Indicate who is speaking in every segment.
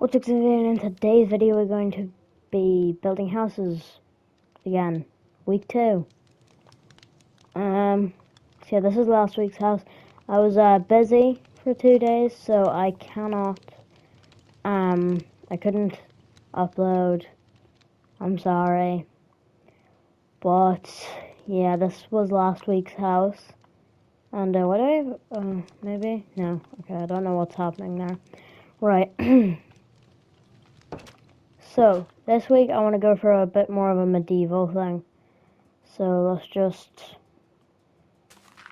Speaker 1: What's exciting in today's video, we're going to be building houses again. Week 2. So yeah, this is last week's house. I was busy for 2 days, so I couldn't upload. I'm sorry. But yeah, this was last week's house. And what do I have? Maybe? No. Okay, I don't know what's happening there. Right. So, this week I want to go for a bit more of a medieval thing. So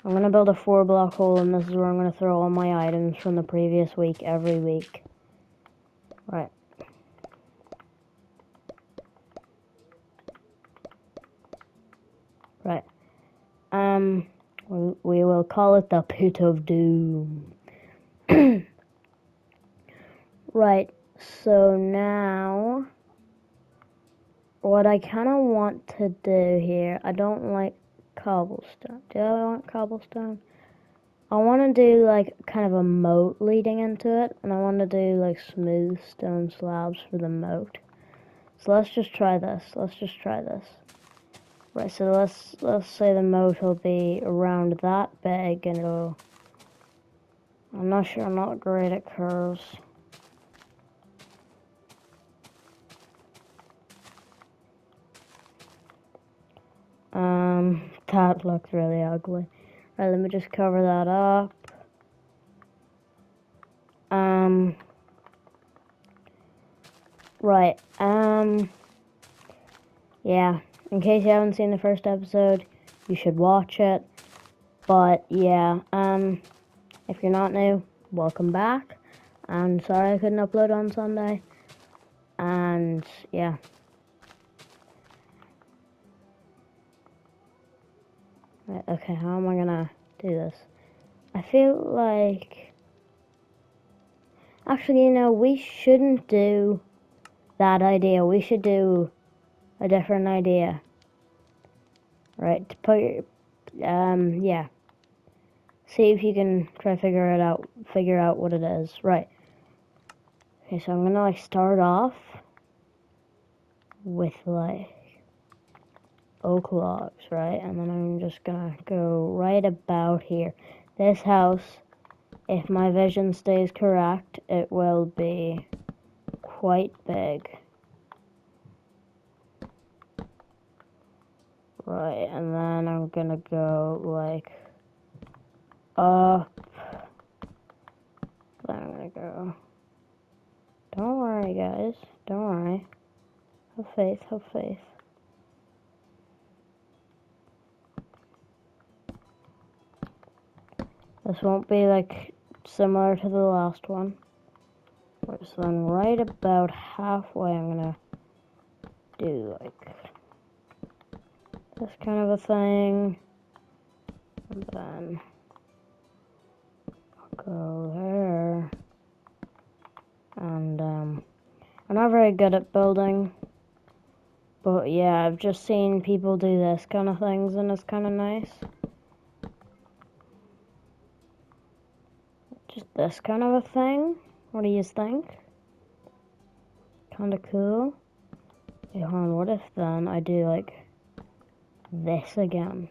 Speaker 1: I'm going to build a 4-block hole, and this is where I'm going to throw all my items from the previous week every week. Right. Right. We will call it the Pit of Doom. Right. So now, what I kind of want to do here, I don't like cobblestone. Do I want cobblestone? I want to do like kind of a moat leading into it, and I want to do like smooth stone slabs for the moat. So let's just try this. Right, so let's say the moat will be around that big, and I'm not sure, I'm not great at curves. That looks really ugly. Right, let me just cover that up. Right, yeah, in case you haven't seen the first episode, you should watch it. But yeah, if you're not new, welcome back. I'm sorry I couldn't upload on Sunday. And yeah. Right, okay, how am I gonna do this? I feel like... Actually, we shouldn't do that idea. We should do a different idea. Right, to put your... yeah. See if you can try to figure out what it is. Right. Okay, so I'm gonna, start off with, oak logs, right? And then I'm just gonna go right about here. This house, if my vision stays correct, it will be quite big. Right, and then I'm gonna go, up. Then I'm gonna go... Don't worry, guys. Don't worry. Have faith, have faith. This won't be, similar to the last one. Right, so then right about halfway, I'm gonna do, this kind of a thing. And then I'll go there. And, I'm not very good at building. But yeah, I've just seen people do this kind of things, and it's kind of nice. Just this kind of a thing. What do you think? Kind of cool. Hey, hold on, what if then I do, this again?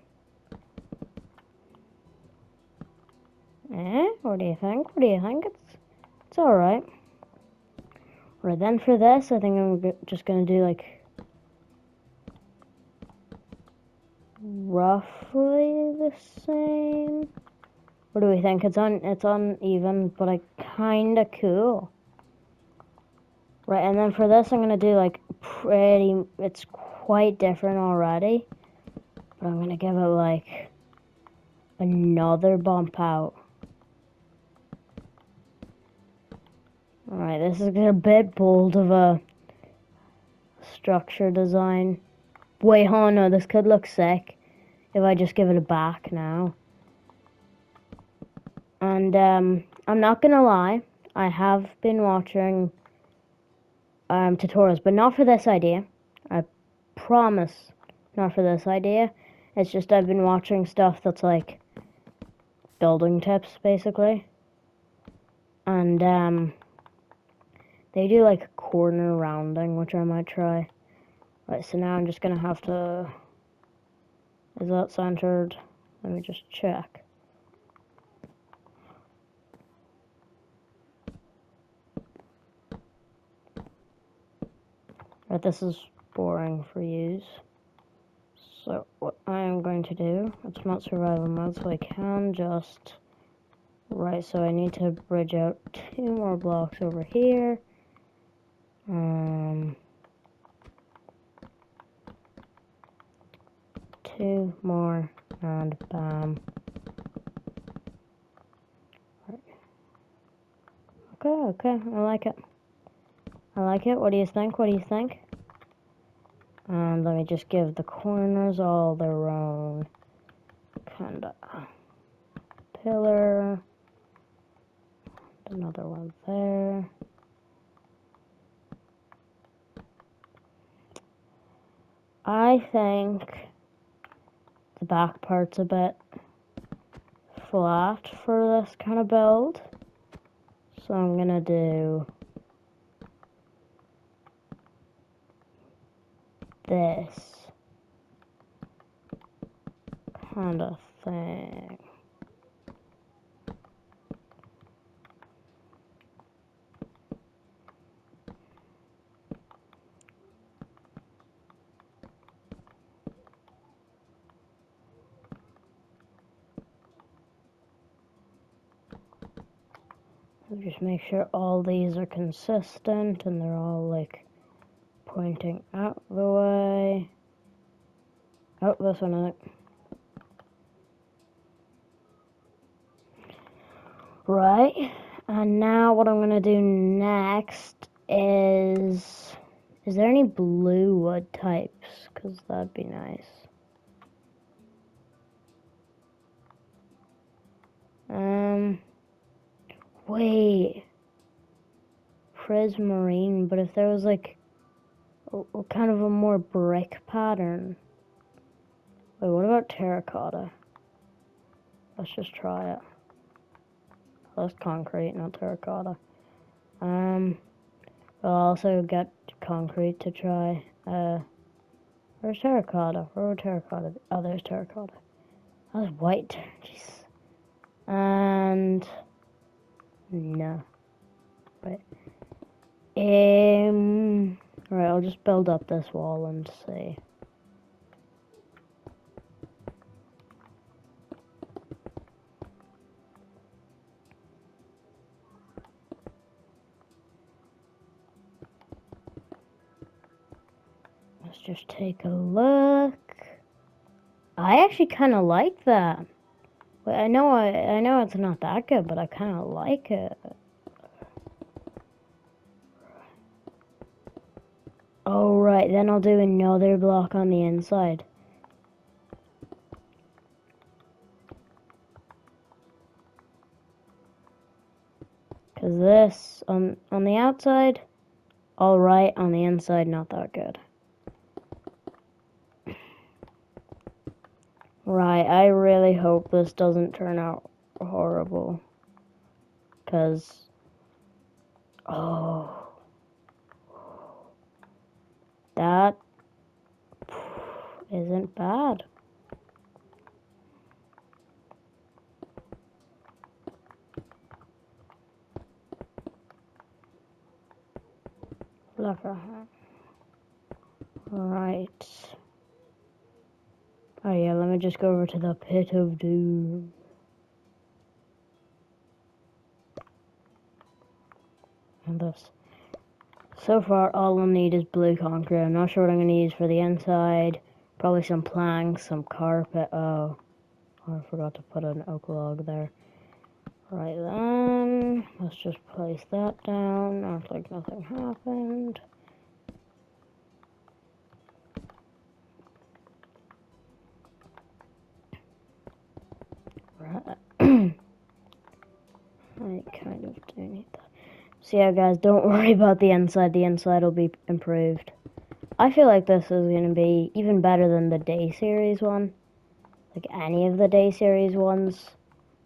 Speaker 1: What do you think? What do you think? It's alright. Right, then for this, I think I'm just gonna do, roughly the same. What do we think? It's uneven, but kinda cool. Right, and then for this, I'm gonna do it's quite different already. But I'm gonna give it another bump out. Alright, this is a bit bold of a structure design. Wait, hold on, no, this could look sick if I just give it a back now. And, I'm not gonna lie, I have been watching, tutorials, but not for this idea. I promise, not for this idea. It's just I've been watching stuff that's, building tips, basically. And, They do like corner rounding, which I might try. Right, so now I'm just gonna have to... Is that centered? Let me just check. Right, this is boring for use. So what I am going to do, it's not survival mode, so I can just... Right, so I need to bridge out 2 more blocks over here. 2 more, and bam. Okay, I like it. I like it. What do you think? What do you think? And let me just give the corners all their own kind of pillar. Another one there. I think the back part's a bit flat for this kind of build. So I'm gonna do this kind of thing. Just make sure all these are consistent and they're all like pointing out the way. Oh, this one I think. Right, and now what I'm gonna do next is there any blue wood types? Because that'd be nice. Wait. Prismarine, but if there was like a kind of a more brick pattern. Wait, what about terracotta? Let's just try it. That's concrete, not terracotta. I'll also get concrete to try. Where's terracotta? Where's terracotta? Oh, there's terracotta. That was white. Jeez. And no. Right. Right, I'll just build up this wall and see. Let's just take a look. I actually kind of like that. I know it's not that good, but I kind of like it. Oh, right, then I'll do another block on the inside. Because this, on the outside, alright, on the inside, not that good. Right, I really hope this doesn't turn out horrible. Because, oh, that isn't bad. Look at that. Right. Oh yeah, let me just go over to the pit of doom. And this. So far, all I'll need is blue concrete. I'm not sure what I'm going to use for the inside. Probably some planks, some carpet. Oh, I forgot to put an oak log there. Right then, let's just place that down. Act like nothing happened. Right. I kind of do need that. So yeah, guys, don't worry about the inside. The inside will be improved. I feel like this is going to be even better than the day series one. Like any of the day series ones.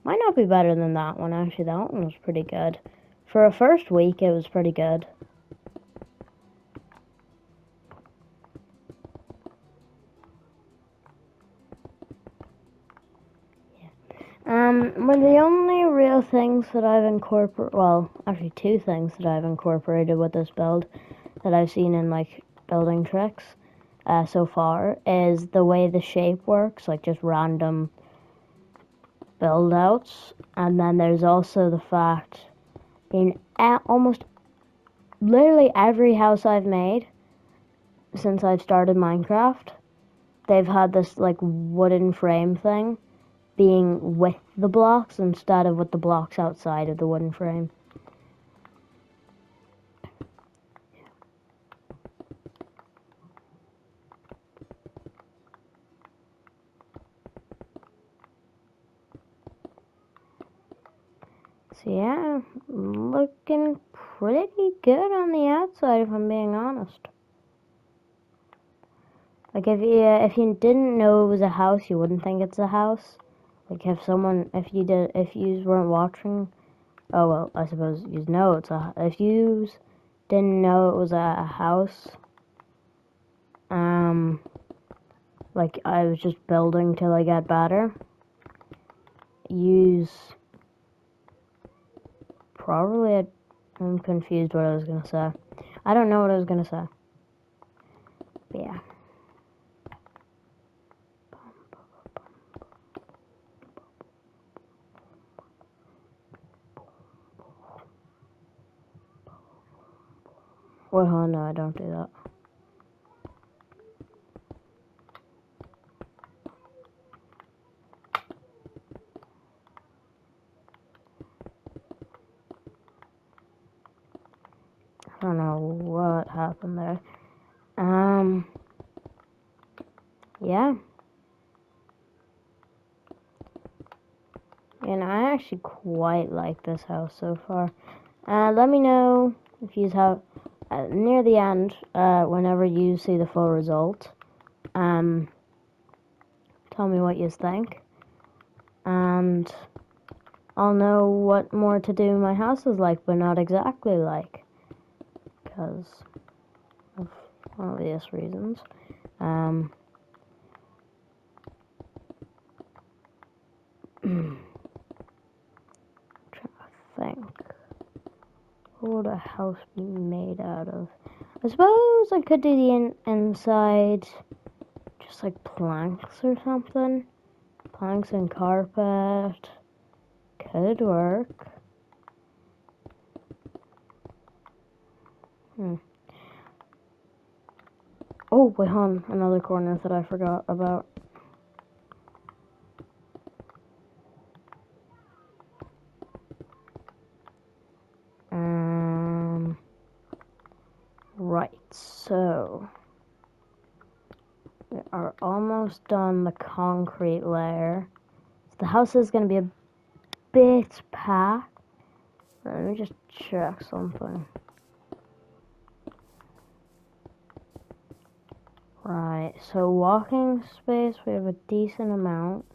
Speaker 1: Might not be better than that one, actually. That one was pretty good. For a first week, it was pretty good. Well, the only real things that I've incorporated, well, actually two things that I've incorporated with this build that I've seen in like building tricks so far is the way the shape works, like just random build outs. And then there's also the fact in almost literally every house I've made since I've started Minecraft, they've had this like wooden frame thing being with the blocks instead of with the blocks outside of the wooden frame. So yeah, looking pretty good on the outside if I'm being honest. Like if you didn't know it was a house, you wouldn't think it's a house. Like if you weren't watching, oh well, I suppose you know it's a. If you didn't know it was a house, like I was just building till I got better. Use probably. I'm confused what I was gonna say. I don't know what I was gonna say. But yeah. Well, no, I don't do that. I don't know what happened there. Yeah. And I actually quite like this house so far. Let me know if you have near the end, whenever you see the full result. Tell me what you think, and I'll know what more to do my house is like, but not exactly like, because of obvious reasons. Trying to think. What would a house be made out of? I suppose I could do the inside just like planks or something. Planks and carpet. Could work. Oh, wait, hold on. Another corner that I forgot about. Right, so we are almost done the concrete layer. So the house is going to be a bit packed. Let me just check something. Right, so walking space, we have a decent amount.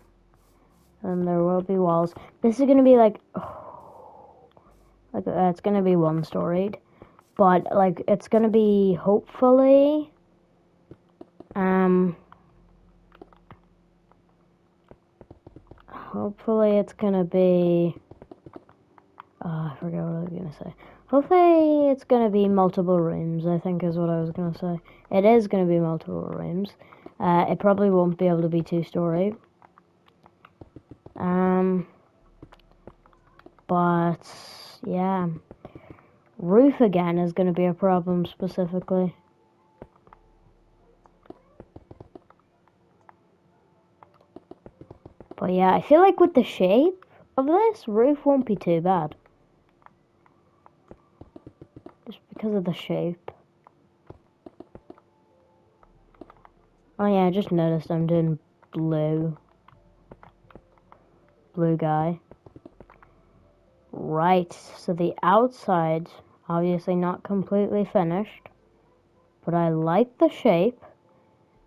Speaker 1: And there will be walls. This is going to be like it's going to be one-storied. But, like, it's going to be, hopefully, hopefully it's going to be, I forgot what I was going to say. Hopefully it's going to be multiple rooms, I think is what I was going to say. It is going to be multiple rooms. It probably won't be able to be two-story. But, yeah. Roof again is going to be a problem specifically. But yeah, I feel like with the shape of this, roof won't be too bad. Just because of the shape. Oh yeah, I just noticed I'm doing blue. Blue guy. Right, so the outside, obviously not completely finished. But I like the shape.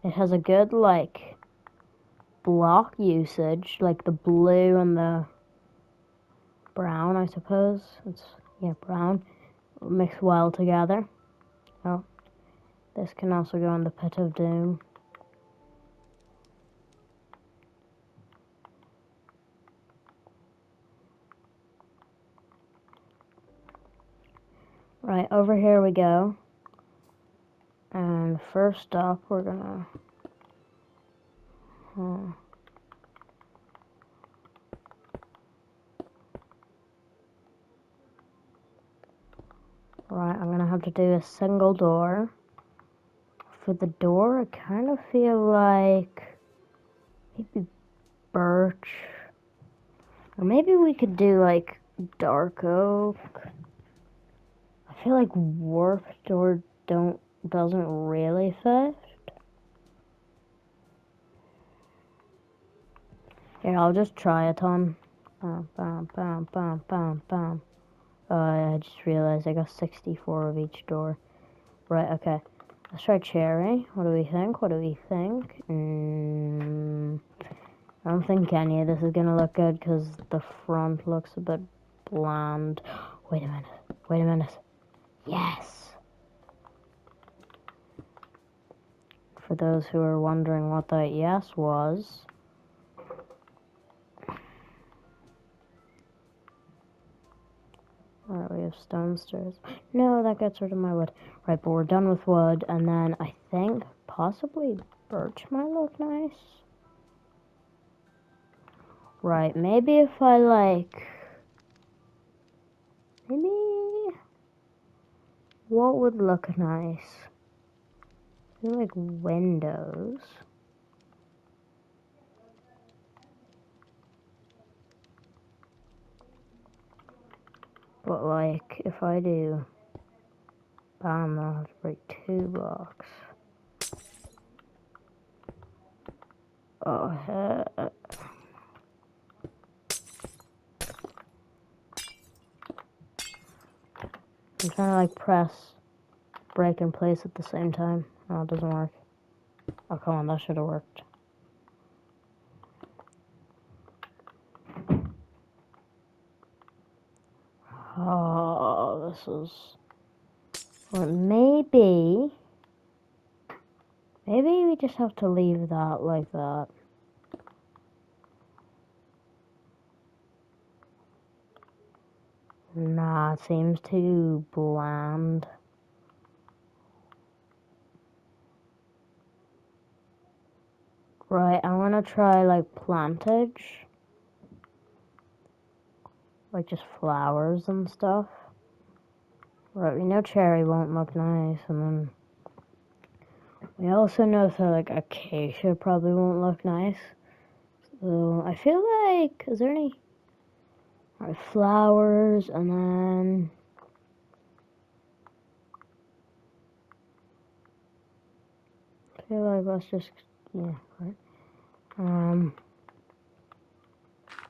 Speaker 1: It has a good, like, block usage. Like the blue and the brown, I suppose. It's, yeah, brown. Mix well together. Oh, this can also go in the Pit of Doom. Right, over here we go. And first up, we're gonna... Right, I'm gonna have to do a single door. For the door, I kind of feel like maybe birch. Or maybe we could do like dark oak. I feel like warped door doesn't really fit. Here, I'll just try a ton. Bam, bam, bam, bam, bam, bam. I just realized I got 64 of each door. Right, okay. Let's try cherry. What do we think? What do we think? I don't think any of this is gonna look good because the front looks a bit bland. Wait a minute. Wait a minute. Yes! For those who are wondering what that yes was. Alright, we have stone stairs. No, that gets rid of my wood. Right, but we're done with wood, and then I think possibly birch might look nice. Right, maybe if I like... Maybe... What would look nice? I feel like windows. But like, if I do... Bam, I'll have to break 2 blocks. Oh, I'm trying to like press break and place at the same time. Oh, it doesn't work. Oh, come on, that should have worked. Oh, this is... Well, maybe we just have to leave that like that. Nah, it seems too bland. Right, I want to try like plantage. Like just flowers and stuff. Right, we know cherry won't look nice, and then we also know that like acacia probably won't look nice. So I feel like, is there any flowers, and then I feel like let's just, yeah, right.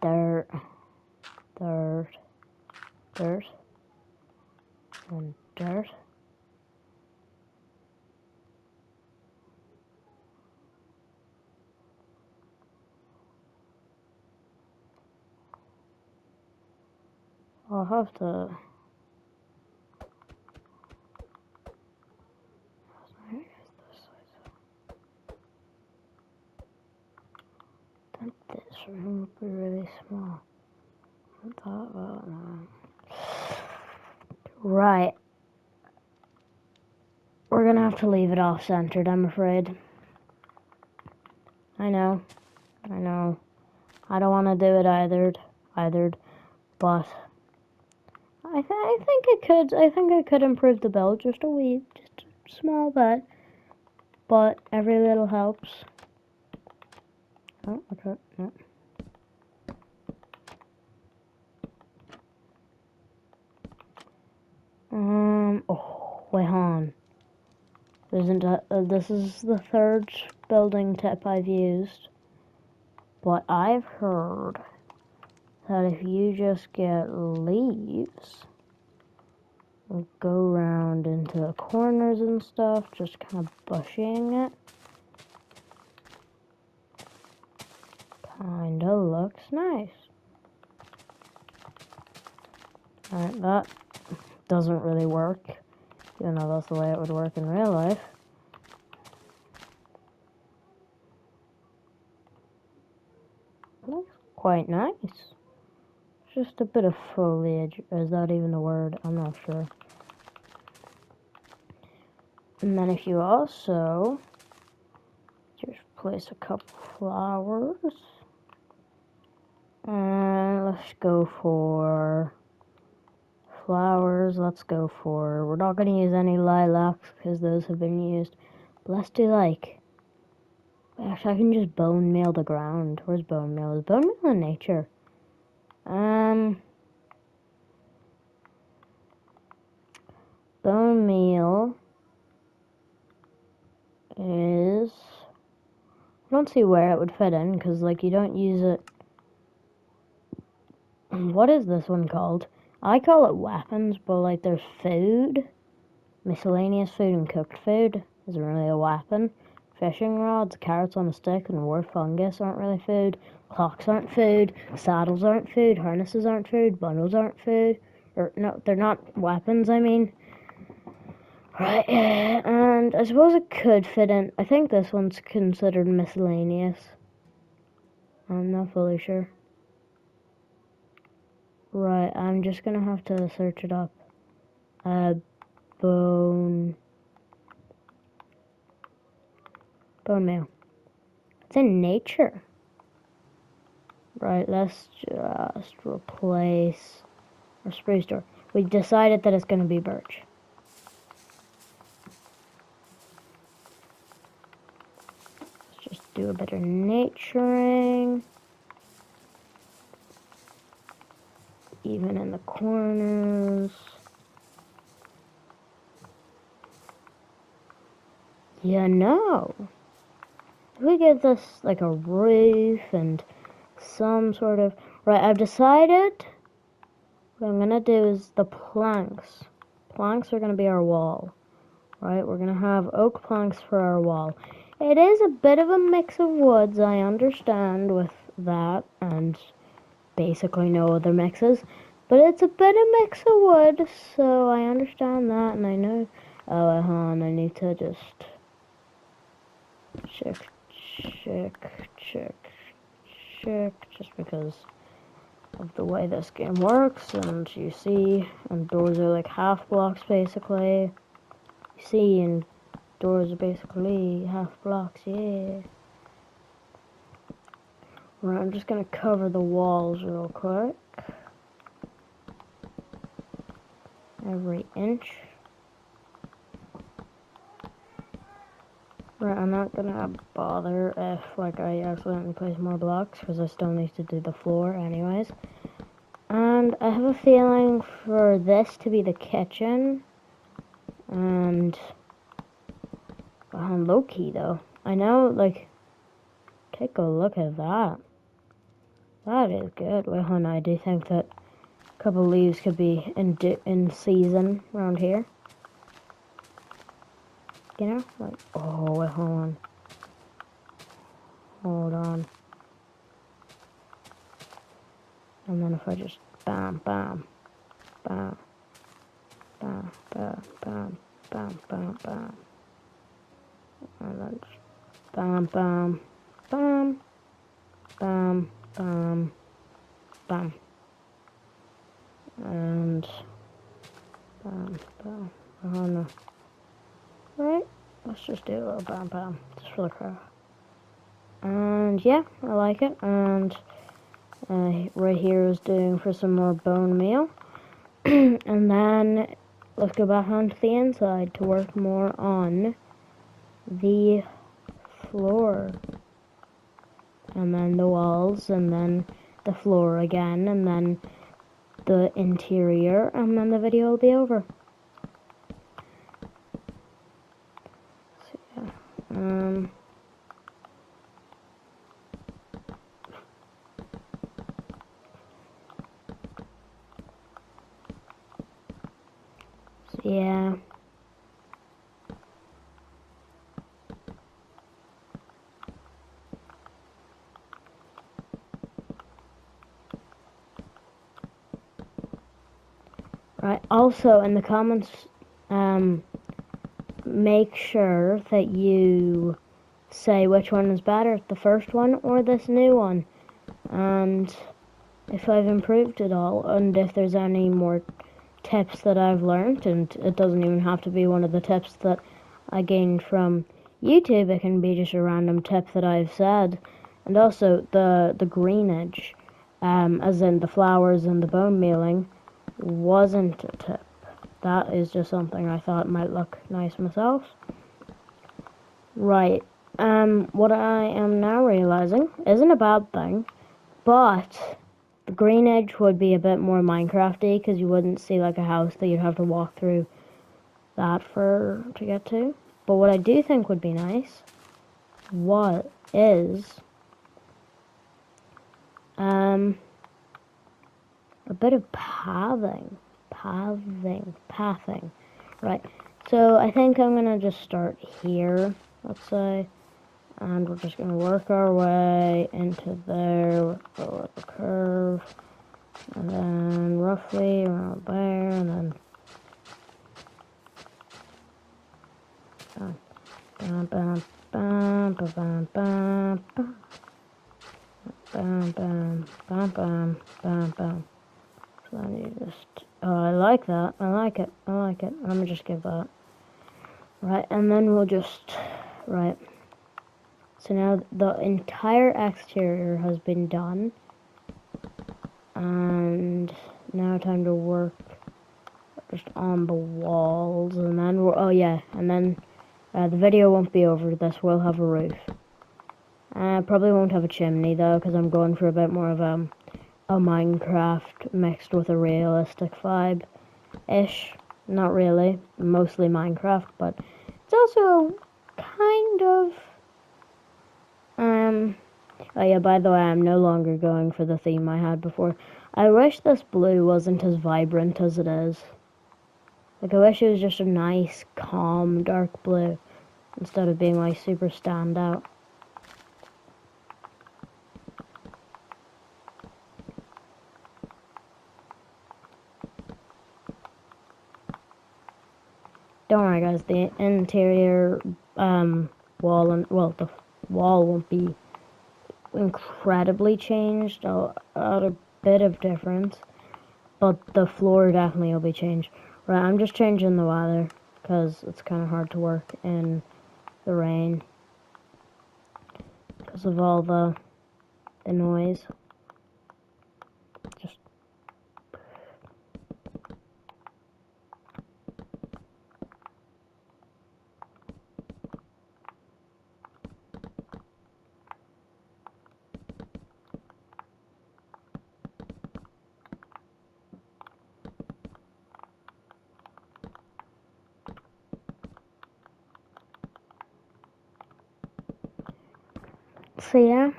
Speaker 1: Dirt, dirt, dirt, and dirt. I'll have to. This room would be really small. I thought about that. Right. We're gonna have to leave it off centered, I'm afraid. I know. I know. I don't want to do it either, but I think it could. I think I could improve the build just a small bit. But every little helps. Oh, okay. Yeah. Oh, wait on. This is the third building tip I've used. But I've heard that if you just get leaves, and go around into the corners and stuff, just kind of bushing it, kinda looks nice. Alright, that doesn't really work, even though that's the way it would work in real life. Looks quite nice. Just a bit of foliage. Is that even a word? I'm not sure. And then if you also just place a couple flowers. And let's go for flowers. We're not going to use any lilacs because those have been used. But let's do like, actually I can just bone meal the ground. Where's bone meal? Is bone meal in nature? Bone meal is, I don't see where it would fit in because like you don't use it. What is this one called? I call it weapons, but like there's food, miscellaneous food and cooked food isn't really a weapon. Fishing rods, carrots on a stick, and war fungus aren't really food. Clocks aren't food. Saddles aren't food. Harnesses aren't food. Bundles aren't food. Or no, they're not weapons, I mean. Right, and I suppose it could fit in. I think this one's considered miscellaneous. I'm not fully sure. Right, I'm just gonna have to search it up. Bone meal. It's in nature. Right, let's just replace our spruce door. We decided that it's gonna be birch. Let's just do a bit of naturing. Even in the corners. Yeah, no. If we give this like a roof and some sort of... Right, I've decided what I'm gonna do is the planks. Planks are gonna be our wall. Right, we're gonna have oak planks for our wall. It is a bit of a mix of woods, I understand with that, and basically no other mixes. But it's a bit of mix of wood, so I understand that, and I know... Oh, hold on, I need to just... check, just because of the way this game works, and you see, and doors are like half blocks basically. You see, and doors are basically half blocks, yeah. Right, I'm just gonna cover the walls real quick. Every inch. Right, I'm not gonna bother if like I accidentally place more blocks because I still need to do the floor anyways. And I have a feeling for this to be the kitchen. And low key though. I know, like, take a look at that. That is good. Wait, hold on, I do think that a couple leaves could be in season around here. You know, like, oh, wait, hold on. Hold on. And then if I just bam, bam, bam, bam, bam, bam, bam, bam, bam. And then just bam, bam, bam, bam, bam, bam. And bam, bam. Oh no. Right, let's just do a little bam, bam, just for the crowd. And yeah, I like it. And right here is doing for some more bone meal. And then let's go back onto the inside to work more on the floor. And then the walls, and then the floor again, and then the interior, and then the video will be over. So, yeah. Yeah. Right. Also, in the comments, make sure that you say which one is better, the first one or this new one, and if I've improved it all, and if there's any more tips that I've learned, and it doesn't even have to be one of the tips that I gained from YouTube. It can be just a random tip that I've said. And also the greenage, as in the flowers and the bone mealing, wasn't a tip. That is just something I thought might look nice myself. Right. What I am now realizing isn't a bad thing, but the greenage would be a bit more Minecrafty because you wouldn't see like a house that you'd have to walk through that to get to. But what I do think would be nice, what is a bit of pathing. Right. So I think I'm gonna just start here, let's say, and we're just gonna work our way into there, go with the curve, and then roughly around there, and then bam, bam, bam, bam, bam, bam, bam, bam, bam, bam, bam, bam. So then you just, oh, I like that. I like it. Let me just give that. Right, and then we'll just, right. So now the entire exterior has been done. And now time to work just on the walls. And then oh yeah, and then the video won't be over this. We'll have a roof. Probably won't have a chimney though, because I'm going for a bit more of a Minecraft mixed with a realistic vibe-ish. Not really, mostly Minecraft, but it's also kind of, oh yeah, by the way, I'm no longer going for the theme I had before. I wish this blue wasn't as vibrant as it is. Like, I wish it was just a nice, calm, dark blue, instead of being, like, super standout. Don't worry, guys, the interior, wall, the wall won't be incredibly changed, a bit of difference, but the floor definitely will be changed. Right, I'm just changing the weather, because it's kind of hard to work in the rain, because of all the noise. Just so yeah,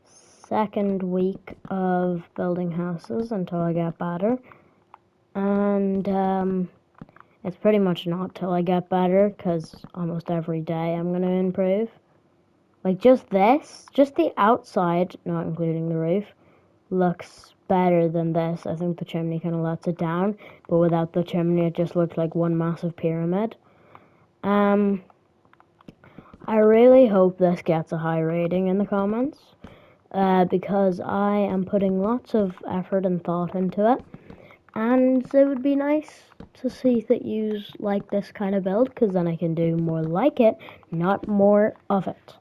Speaker 1: second week of building houses until I get better, and it's pretty much not till I get better, because almost every day I'm gonna improve. Like, just the outside, not including the roof, looks better than this. I think the chimney kind of lets it down, but without the chimney it just looks like one massive pyramid. I really hope this gets a high rating in the comments, because I am putting lots of effort and thought into it, and it would be nice to see that you like this kind of build, because then I can do more like it, not more of it.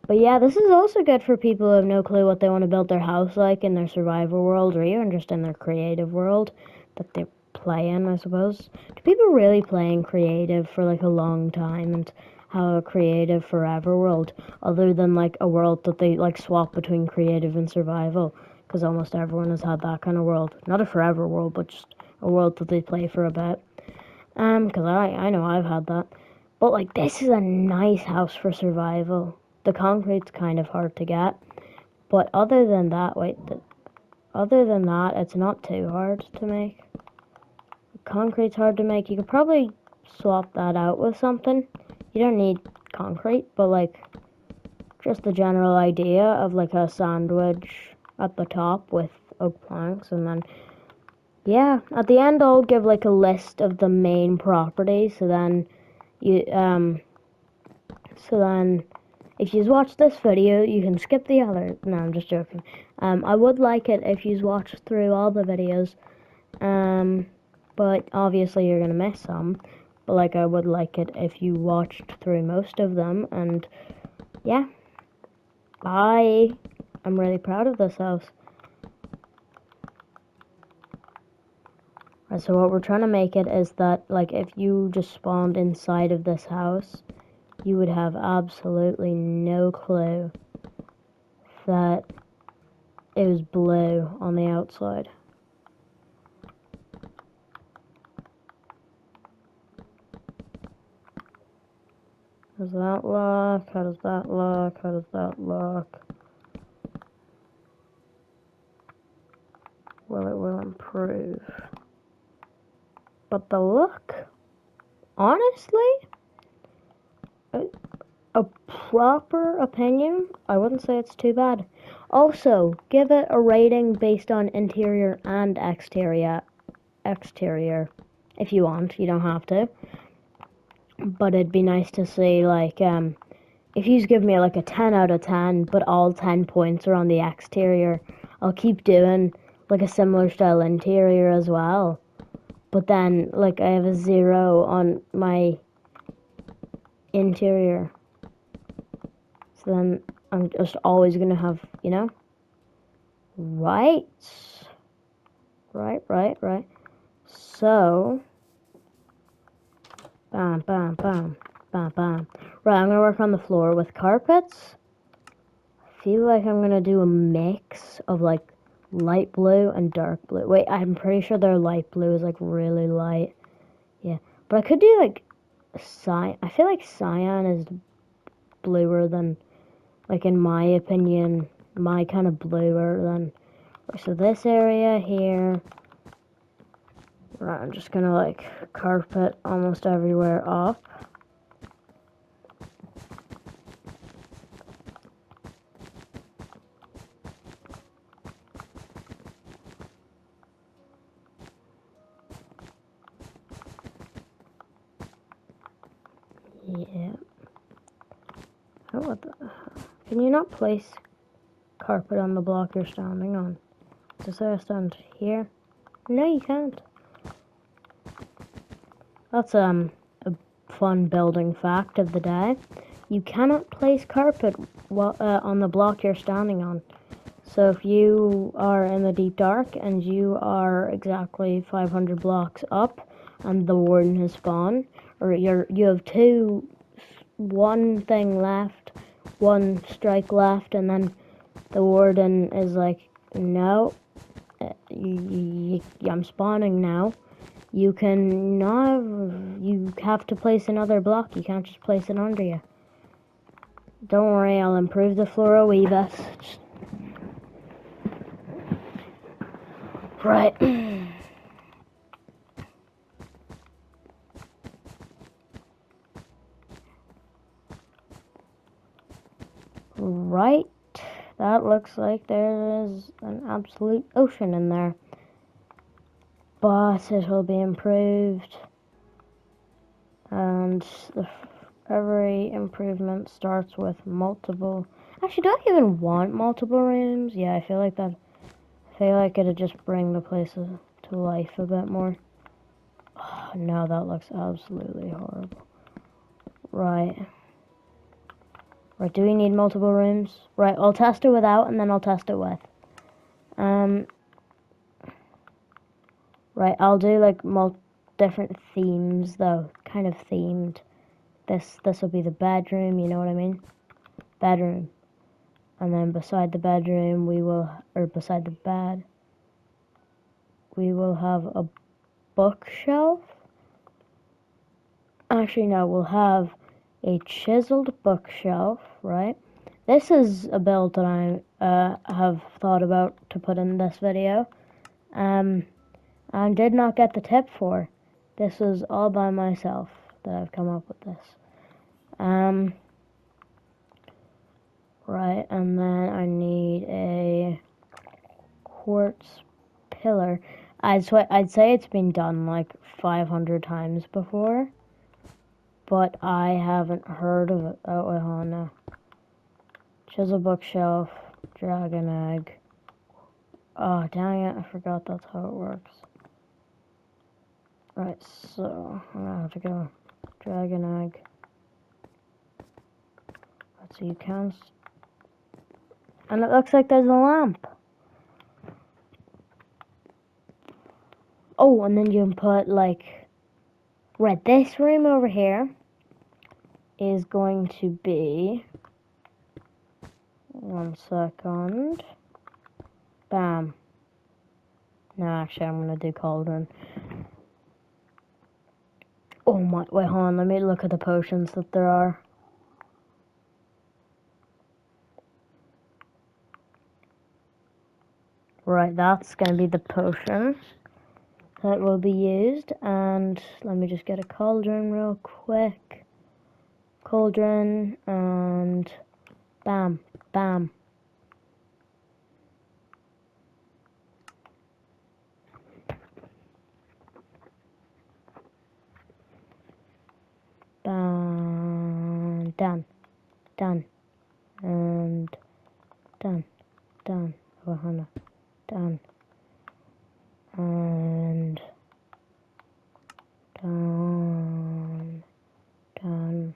Speaker 1: But yeah, this is also good for people who have no clue what they want to build their house like in their survival world, or even just in their creative world that they play in, I suppose. Do people really play in creative for like a long time and have a creative forever world, other than like a world that they like swap between creative and survival? Because almost everyone has had that kind of world. Not a forever world, but just a world that they play for a bit. Because I know I've had that. But like, this is a nice house for survival. The concrete's kind of hard to get, but other than that, it's not too hard to make. Concrete's hard to make. You could probably swap that out with something. You don't need concrete, but like, just the general idea of like a sandwich at the top with oak planks, and then yeah, at the end I'll give like a list of the main properties, so then if you watch this video, you can skip the other. No, I'm just joking. I would like it if you watched through all the videos. but obviously you're gonna miss some. But like, I would like it if you watched through most of them, and yeah, I'm really proud of this house. Right, so what we're trying to make it is that, like, if you just spawned inside of this house, you would have absolutely no clue that it was blue on the outside. How does that look? How does that look? How does that look? Well, it will improve. But the look, honestly, a proper opinion, I wouldn't say it's too bad. Also, give it a rating based on interior and exterior. Exterior, if you want. You don't have to. But it'd be nice to see, like, if you give me like a 10 out of 10, but all 10 points are on the exterior, I'll keep doing like a similar style interior as well. But then, like, I have a 0 on my interior. So then I'm just always gonna have, you know? Right. Right. So, bam, bam, bam, bam, bam. Right, I'm gonna work on the floor with carpets. I feel like I'm gonna do a mix of like light blue and dark blue. Wait, I'm pretty sure their light blue is like really light. Yeah, but I could do like I feel like cyan is bluer than, like, in my opinion, my kind of bluer than. So this area here, right, I'm just gonna like carpet almost everywhere up. Yeah. Oh, what the? Can you not place carpet on the block you're standing on? Does I stand here? No, you can't. That's a fun building fact of the day. You cannot place carpet on the block you're standing on. So if you are in the deep dark and you are exactly 500 blocks up and the warden has spawned, or you have one thing left, one strike left, and then the warden is like, no, I'm spawning now. You have to place another block. You can't just place it under you. Don't worry, I'll improve the floor a wee bit. Right. Right. That looks like there is an absolute ocean in there. But it will be improved. And every improvement starts with multiple. Actually, do I even want multiple rooms? Yeah, I feel like that. I feel like it'd just bring the place to life a bit more. Oh, no, that looks absolutely horrible. Right. Right, do we need multiple rooms? Right, I'll test it without and then I'll test it with. Right, I'll do like different themes though, kind of themed. This will be the bedroom, you know what I mean? Bedroom. And then beside the bedroom beside the bed, we will have a bookshelf. Actually, no, we'll have a chiseled bookshelf, right? This is a build that I have thought about to put in this video. I did not get the tip for. This was all by myself that I've come up with this. Right, and then I need a quartz pillar. I'd say it's been done like 500 times before, but I haven't heard of it. Oh, wait, hold on now. Chisel bookshelf, dragon egg. Oh, dang it, I forgot that's how it works. Right, so I'm gonna have to go dragon egg. Let's see, you can. And it looks like there's a lamp. Oh, and then you can put like. Right, this room over here is going to be. 1 second. Bam. No, actually, I'm gonna do cauldron. Oh my, wait, hold on, let me look at the potions that there are. Right, that's gonna be the potion that will be used, and let me just get a cauldron real quick. Cauldron, and bam, bam. Bam, done, done, and done, done, oh, done, and done, done,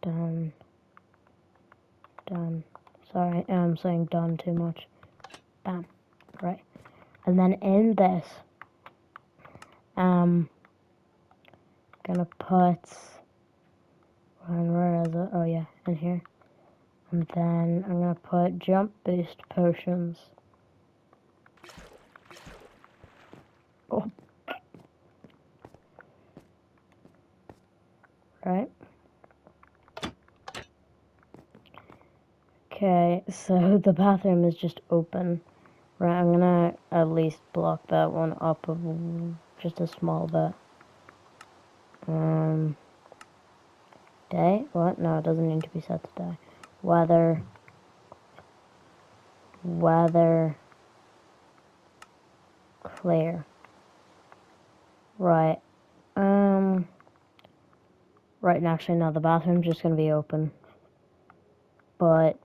Speaker 1: done, done. Sorry, I'm saying done too much. Bam, right. And then in this, gonna put, where is it? Oh yeah, in here. And then I'm gonna put jump boost potions. Oh. Right. Okay, so the bathroom is just open. Right, I'm gonna at least block that one up just a small bit. Day? What? No, it doesn't need to be set to day. Weather. Clear. Right. Right, now, actually, no, the bathroom's just gonna be open. But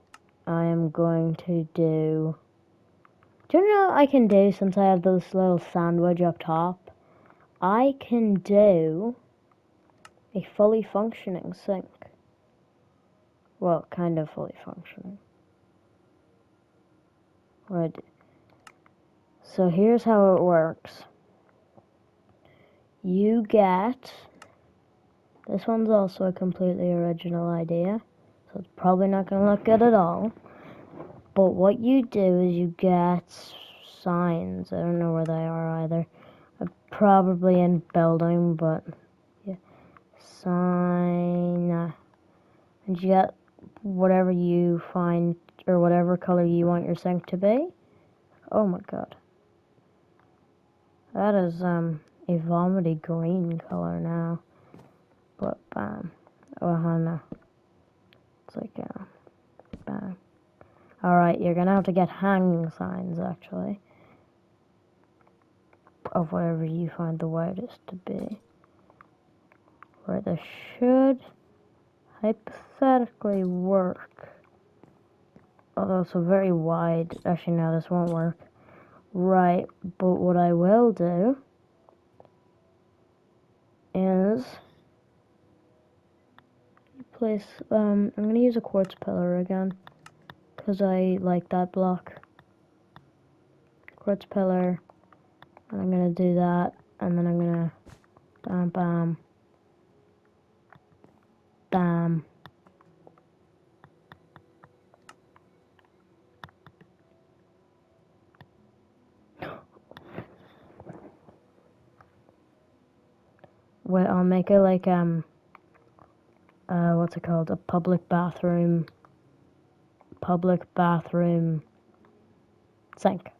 Speaker 1: I am going to do... Do you know what I can do since I have this little sandwich up top? I can do a fully functioning sink. Well, kind of fully functioning. Right. So here's how it works. You get... This one's also a completely original idea, so it's probably not going to look good at all. But what you do is you get signs. I don't know where they are either. Probably in building, but yeah. Sign. And you get whatever you find, or whatever color you want your sink to be. Oh my god. That is a vomity green color now. But bam. Oh no. It's like bam. Alright, you're gonna have to get hanging signs actually. Of whatever you find the widest to be. Right, this should hypothetically work. Although it's a very wide. Actually, no, this won't work. Right, but what I will do is place. I'm gonna use a quartz pillar again because I like that block. Quartz pillar, and I'm gonna do that, and then I'm gonna bam, bam, bam. Wait, I'll make it like what's it called? A public bathroom sink.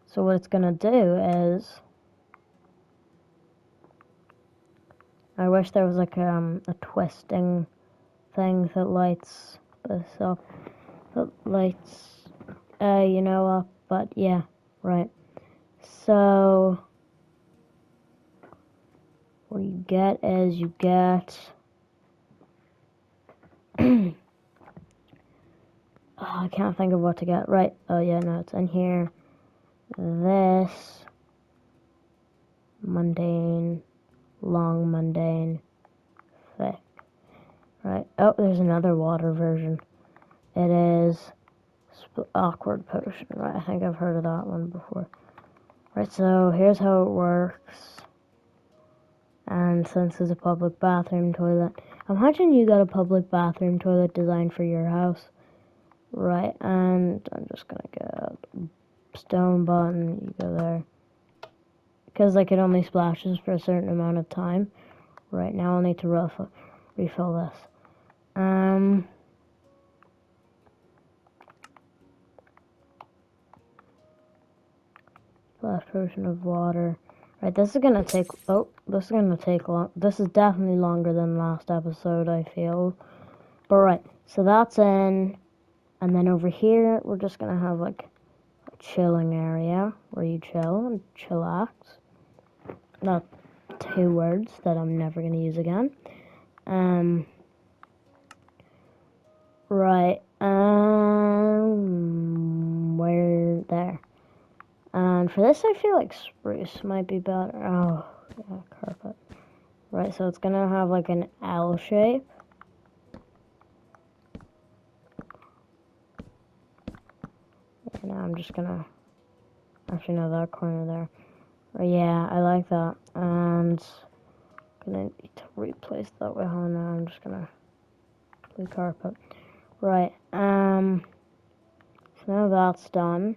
Speaker 1: So what it's gonna do is, I wish there was like a twisting thing that lights this up, that lights, you know, up. But yeah, right. So what you get is you get. Oh, I can't think of what to get. Right. Oh yeah, no, it's in here. This. mundane, long, mundane, thick. Right. Oh, there's another water version. It is awkward potion. Right. I think I've heard of that one before. Right. So here's how it works. And since it's a public bathroom toilet, imagine you got a public bathroom toilet designed for your house. Right. And I'm just gonna get stone button. You go there. Because like it only splashes for a certain amount of time. Right now I'll need to refill this. Splash potion of water. Right, this is gonna take, this is gonna take long, this is definitely longer than last episode, I feel. But right, so that's in, and then over here, we're just gonna have like a chilling area where you chill and chillax. Not 2 words that I'm never gonna use again. Right, where, there. And for this, I feel like spruce might be better. Oh, yeah, carpet. Right, so it's gonna have like an L shape. And I'm just gonna, actually no, that corner there. Yeah, I like that. And I'm gonna need to replace that with Hana. I'm just gonna blue carpet. Right, so now that's done.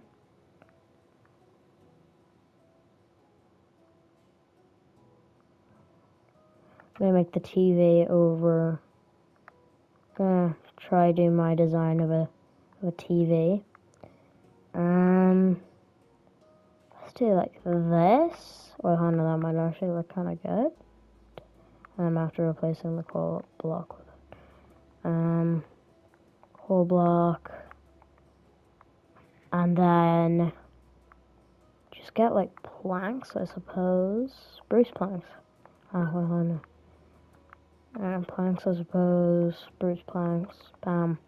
Speaker 1: I'm gonna make the TV over. Gonna try do my design of a TV. Let's do like this. Well, hold on, that might actually look kind of good. And after replacing the coal block with it. Coal block. And then just get like planks, I suppose. Spruce planks. Well, hold on. And planks, I suppose. Spruce planks. Bam.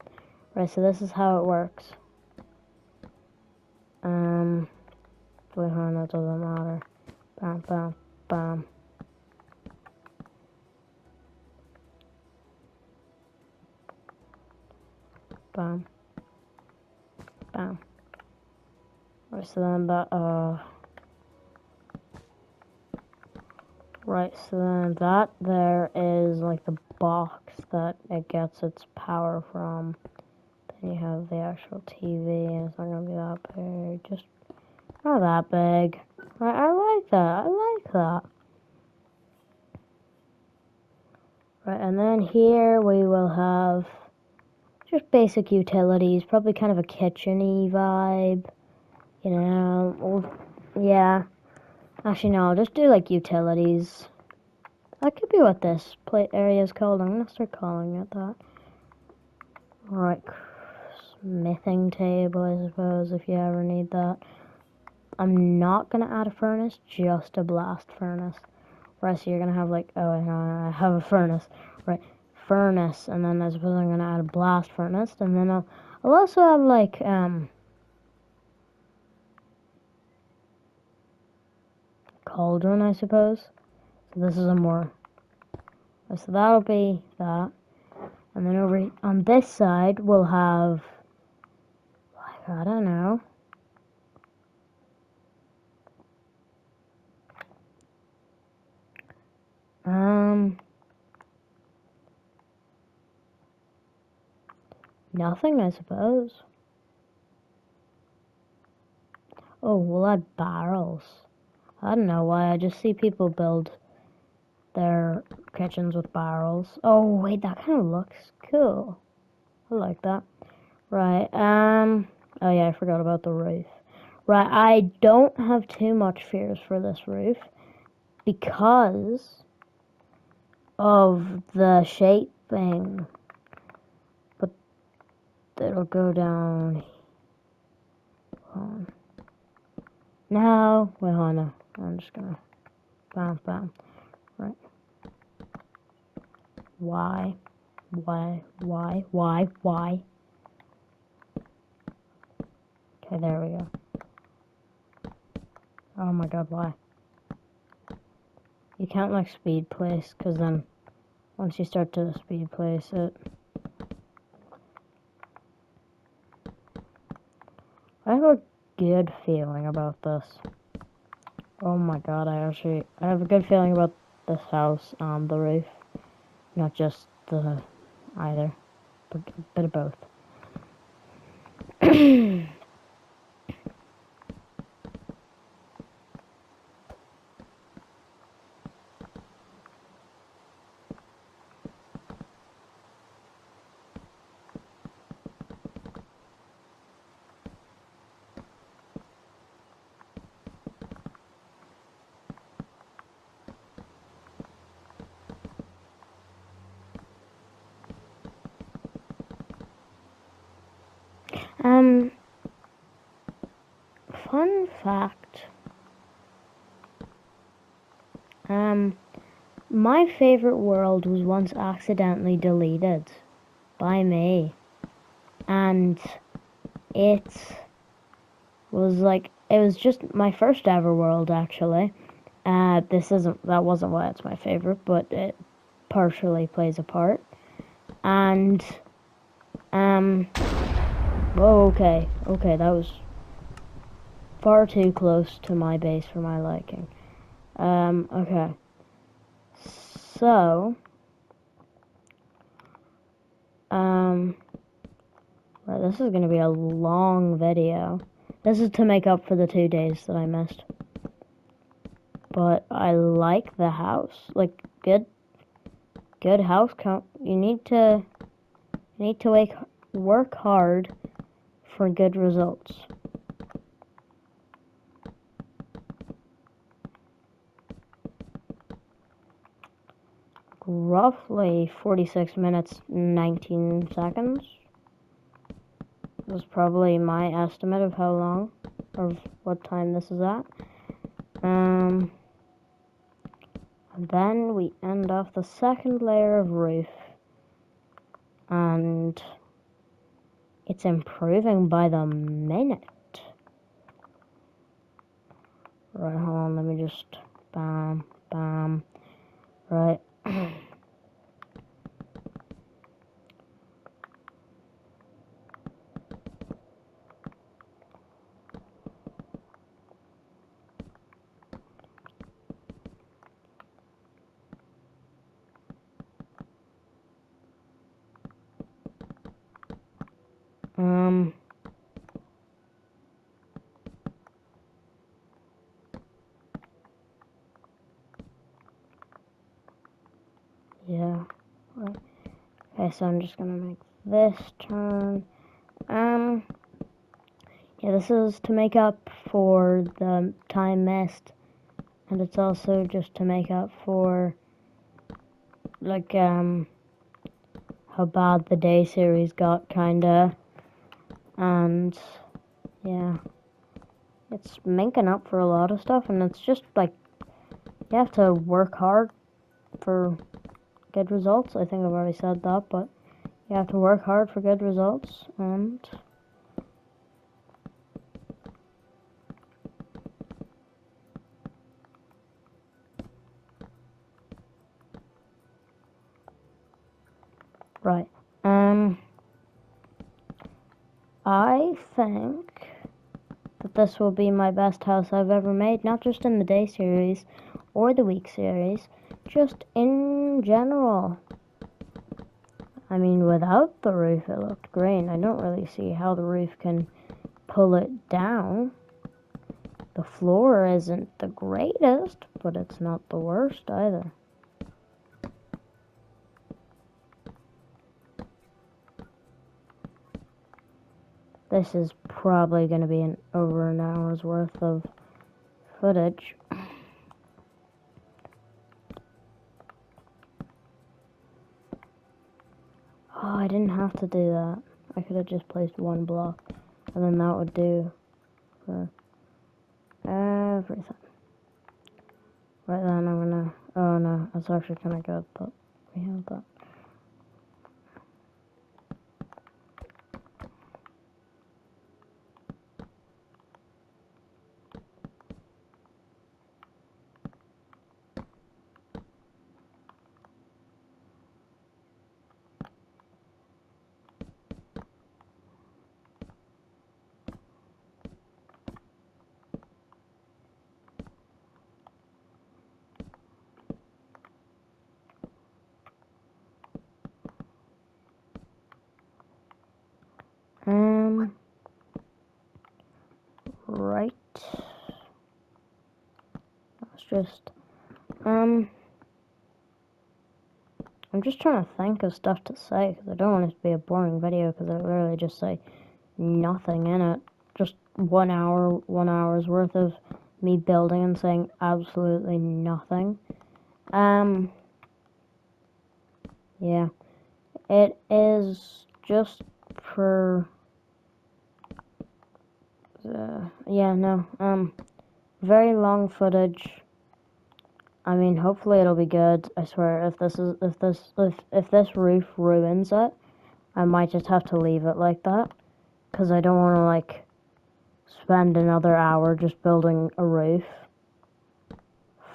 Speaker 1: Right, so this is how it works. Wait, hold on, that doesn't matter. Bam, bam, bam. Bam. Bam. Right, so then right, so then that there is like the box that it gets its power from. Then you have the actual TV, and it's not gonna be that big, just not that big. Right, I like that, I like that. Right, and then here we will have just basic utilities, probably kind of a kitchen-y vibe, you know, yeah. Actually, no, I'll just do like utilities. That could be what this area is called. I'm gonna start calling it that. Alright, smithing table, I suppose, if you ever need that. I'm not gonna add a furnace, just a blast furnace. Right, so you're gonna have like, oh, I have a furnace. Right, furnace, and then I suppose I'm gonna add a blast furnace, and then I'll also have like, cauldron, I suppose. So this is a more, so that'll be that. And then over on this side, we'll have, like, I don't know. Nothing, I suppose. Oh, we'll add barrels. I don't know why, I just see people build their kitchens with barrels. Oh, wait, that kind of looks cool. I like that. Right, oh yeah, I forgot about the roof. Right, I don't have too much fears for this roof because of the shaping. But it'll go down. No, wait, hold on. I'm just gonna bam, bam. Right. Why? Okay, there we go. Oh my god, why? You can't like speed place, because then once you start to speed place it, I have a good feeling about this. Oh my god, I have a good feeling about this house on the roof. Not just the either, but a bit of both. Um, fun fact. My favorite world was once accidentally deleted by me, and it it was just my first ever world actually. That wasn't why it's my favorite, but it partially plays a part. And whoa, okay, that was far too close to my base for my liking. Okay. So, right, this is gonna be a long video. This is to make up for the 2 days that I missed. But I like the house. Like, good house count. You need to work hard for good results. Roughly 46 minutes, 19 seconds was probably my estimate of how long, of what time this is at. And then we end off the second layer of roof, and it's improving by the minute. Right, hold on, let me just, bam, bam, right. Yeah. Okay, so I'm just gonna make this turn. Yeah, this is to make up for the time missed, and it's also just to make up for, like, how bad the day series got, kinda. And, yeah. It's making up for a lot of stuff, and it's just, like, you have to work hard for good results. I think I've already said that, but you have to work hard for good results, and right. I think that this will be my best house I've ever made, not just in the day series or the week series, just in general. I mean, without the roof, it looked great. I don't really see how the roof can pull it down. The floor isn't the greatest, but it's not the worst either. This is probably going to be over an hour's worth of footage. Oh, I didn't have to do that. I could have just placed one block, and then that would do for everything. Right then, I'm gonna. Oh no, that's actually kind of good, but we have that. just, I'm just trying to think of stuff to say, because I don't want it to be a boring video, because I literally just say nothing in it. Just 1 hour's worth of me building and saying absolutely nothing. Yeah. It is just for, very long footage. I mean, hopefully it'll be good. I swear, if this roof ruins it, I might just have to leave it like that, because I don't want to, like, spend another hour just building a roof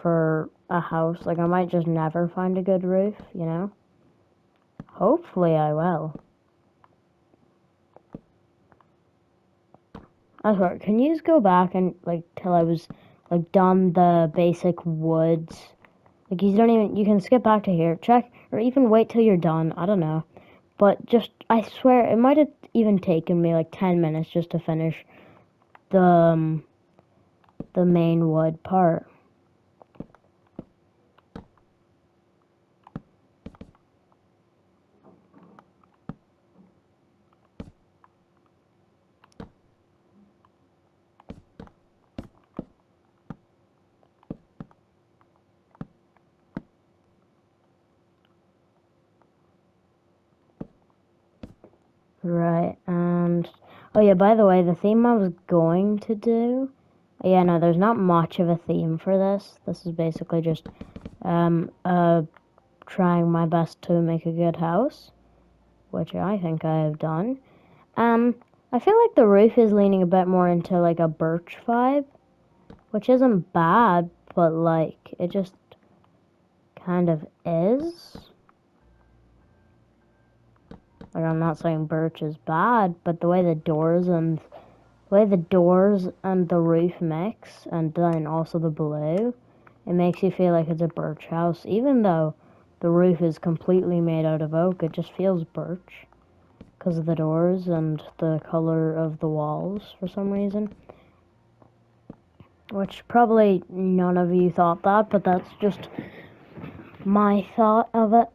Speaker 1: for a house. Like, I might just never find a good roof, you know? Hopefully I will. I swear, can you just go back and, like, till I was, like, done the basic woods? Like, you can skip back to here, check, or even wait till you're done, I don't know. But just, I swear, it might have even taken me, like, 10 minutes just to finish the main wood part. Right, and, oh yeah, by the way, the theme I was going to do, yeah, no, there's not much of a theme for this. This is basically just, trying my best to make a good house, which I think I have done. I feel like the roof is leaning a bit more into, like, a birch vibe, which isn't bad, but, like, it just kind of is. Like, I'm not saying birch is bad, but the way the doors and the roof mix, and then also the blue, it makes you feel like it's a birch house. Even though the roof is completely made out of oak, it just feels birch because of the doors and the color of the walls for some reason. Which probably none of you thought that, but that's just my thought of it.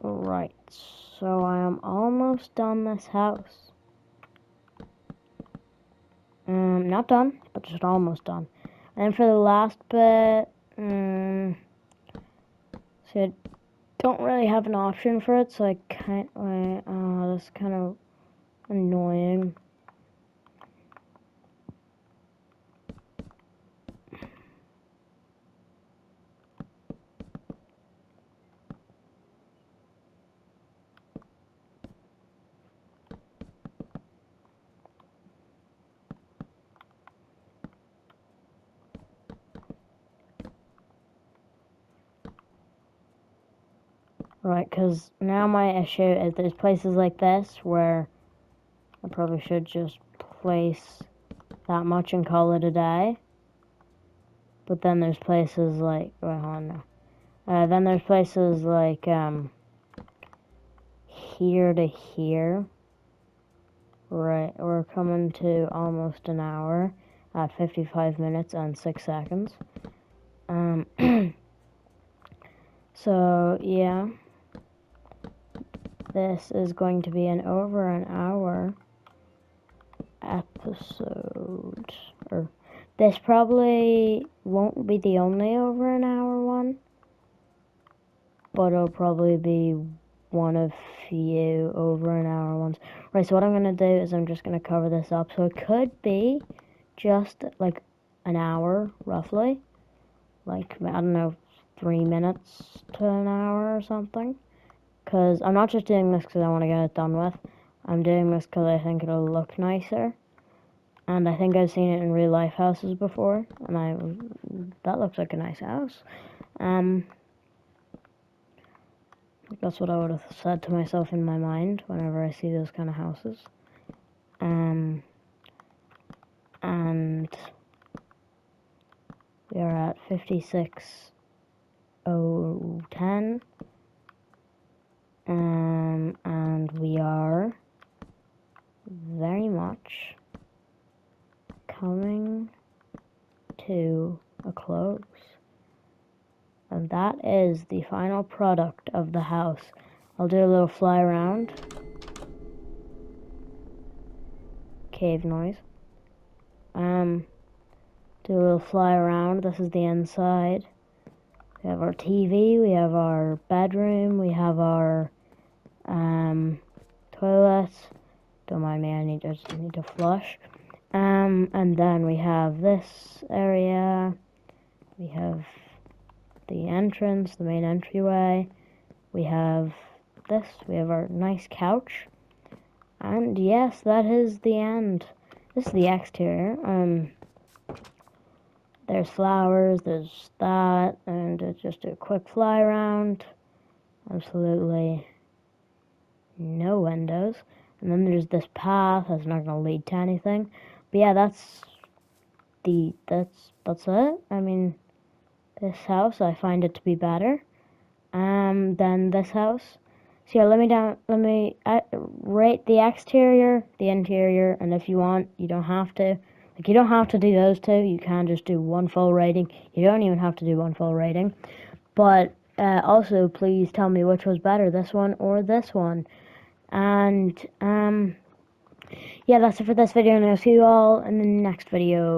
Speaker 1: Right, so I am almost done this house. Not done, but just almost done. And for the last bit, so I don't really have an option for it, so I can't, that's kind of annoying. Right, because now my issue is there's places like this where I probably should just place that much and call it a day. But then there's places like, wait, hold on now. Then there's places like, here to here. Right, we're coming to almost an hour at 55 minutes and 6 seconds. So, yeah. This is going to be an over an hour episode. Or this probably won't be the only over an hour one, but it'll probably be one of few over an hour ones. Right, so what I'm gonna do is I'm just gonna cover this up. So it could be just like an hour roughly. Like, I don't know, 3 minutes to an hour or something. because I'm not just doing this because I want to get it done with. I'm doing this because I think it'll look nicer. And I think I've seen it in real life houses before, and that looks like a nice house. That's what I would have said to myself in my mind whenever I see those kind of houses. And we are at 56,010. And we are very much coming to a close. And that is the final product of the house. I'll do a little fly around. Cave noise. Do a little fly around. This is the inside. We have our TV, we have our bedroom, we have our toilet. Don't mind me, I just need to flush. And then we have this area. We have the entrance, the main entryway. We have this. We have our nice couch. And yes, that is the end. This is the exterior. There's flowers, there's that, and just a quick fly around. Absolutely no windows. And then there's this path that's not gonna lead to anything. But yeah, that's it. I mean, this house, I find it to be better than this house. So yeah, let me rate the exterior, the interior, and if you want, you don't have to. Like, you don't have to do those two. You can just do one full rating. You don't even have to do one full rating. But also, please tell me which was better, this one or this one. And yeah, that's it for this video, and I'll see you all in the next video.